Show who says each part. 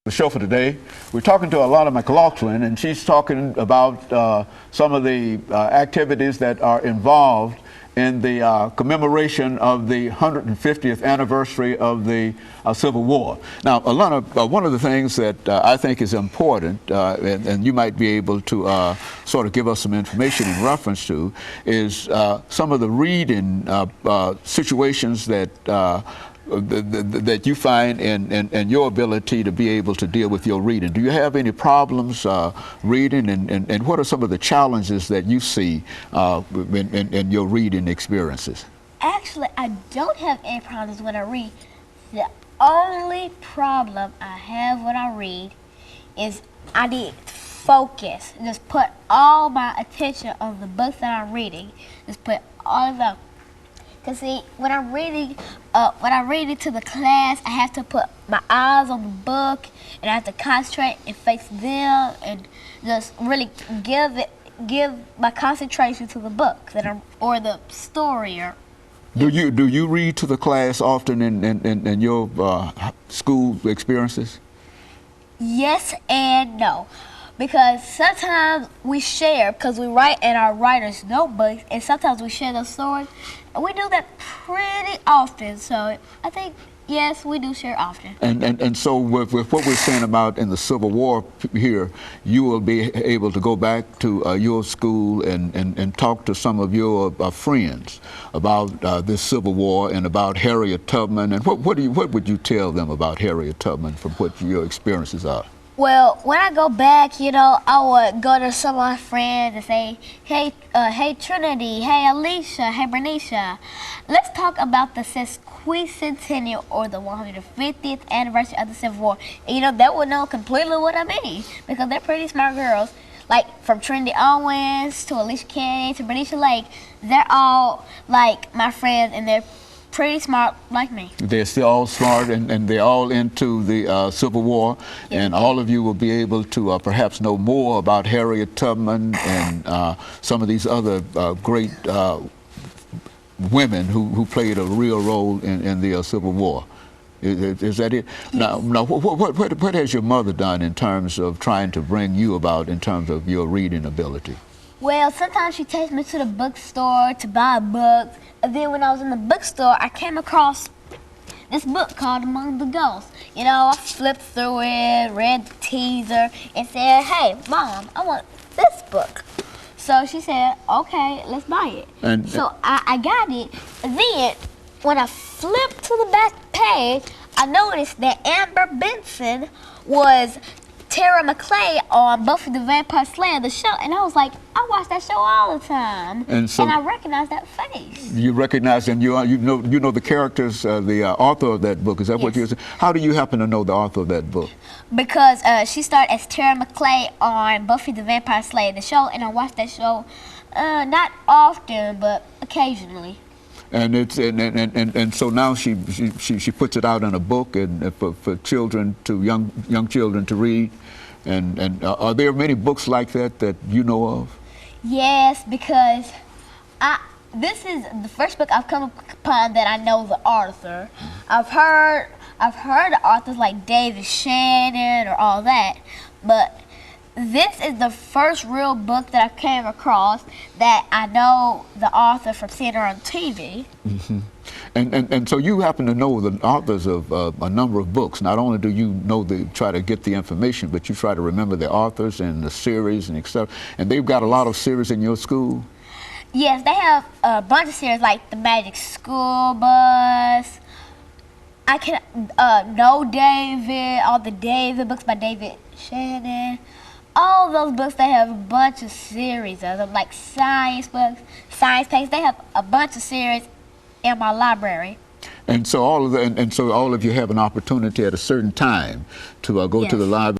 Speaker 1: The show for today, we're talking to Alana McLaughlin, and she's talking about some of the activities that are involved in the commemoration of the 150th anniversary of the Civil War. Now, Alana, one of the things that I think is important, and you might be able to sort of give us some information in reference to, is some of the reading situations that you find in your ability to be able to deal with your reading. Do you have any problems reading, and what are some of the challenges that you see in your reading experiences?
Speaker 2: Actually, I don't have any problems when I read. The only problem I have when I read is I need focus. Just put all my attention on the books that I'm reading. Just put all of them. Cause see, when I'm reading to the class, I have to put my eyes on the book, and I have to concentrate and face them, and just really give my concentration to the book or the story. Or
Speaker 1: do you read to the class often in your school experiences?
Speaker 2: Yes and no. Because sometimes we share, because we write in our writer's notebooks, and sometimes we share those stories, and we do that pretty often. So I think, yes, we do share often.
Speaker 1: And so with what we're saying about in the Civil War here, you will be able to go back to your school and talk to some of your friends about this Civil War and about Harriet Tubman. And what would you tell them about Harriet Tubman from what your experiences are?
Speaker 2: Well, when I go back, I would go to some of my friends and say, hey Trinity, hey Alicia, hey Bernicia, let's talk about the sesquicentennial or the 150th anniversary of the Civil War. And that would know completely what I mean, because they're pretty smart girls. Like from Trinity Owens to Alicia Kennedy to Bernicia Lake, they're all like my friends, and they're pretty smart like me. They're
Speaker 1: still all smart, and they're all into the Civil War, yes. And all of you will be able to perhaps know more about Harriet Tubman and some of these other great women who played a real role in the Civil War. Is that it? Yes. Now, what has your mother done in terms of trying to bring you about in terms of your reading ability?
Speaker 2: Well, sometimes she takes me to the bookstore to buy a book. And then when I was in the bookstore, I came across this book called Among the Ghosts. I flipped through it, read the teaser, and said, hey, Mom, I want this book. So she said, okay, let's buy it. So I got it. And then when I flipped to the back page, I noticed that Amber Benson was Tara McClay on Buffy the Vampire Slayer, the show, and I was like, I watch that show all the time, and I recognize that face.
Speaker 1: You recognize, and you know the characters, the author of that book. Is that what you're saying? How do you happen to know the author of that book?
Speaker 2: Because she started as Tara McClay on Buffy the Vampire Slayer, the show, and I watched that show not often, but occasionally.
Speaker 1: And it's and so now she puts it out in a book and for children, to young children to read. And are there many books like that you know of?
Speaker 2: Yes, because this is the first book I've come upon that I know the author. I've heard of authors like David Shannon or all that, but this is the first real book that I came across that I know the author from seeing her on TV.
Speaker 1: Mm-hmm. And so you happen to know the authors of a number of books. Not only do you try to get the information, but you try to remember the authors and the series and stuff. And they've got a lot of series in your school?
Speaker 2: Yes, they have a bunch of series like The Magic School Bus. I can know David, all the David books by David Shannon. All those books, they have a bunch of series of them, like science books, science pages. They have a bunch of series in my library.
Speaker 1: And so all of you have an opportunity at a certain time to go to the library.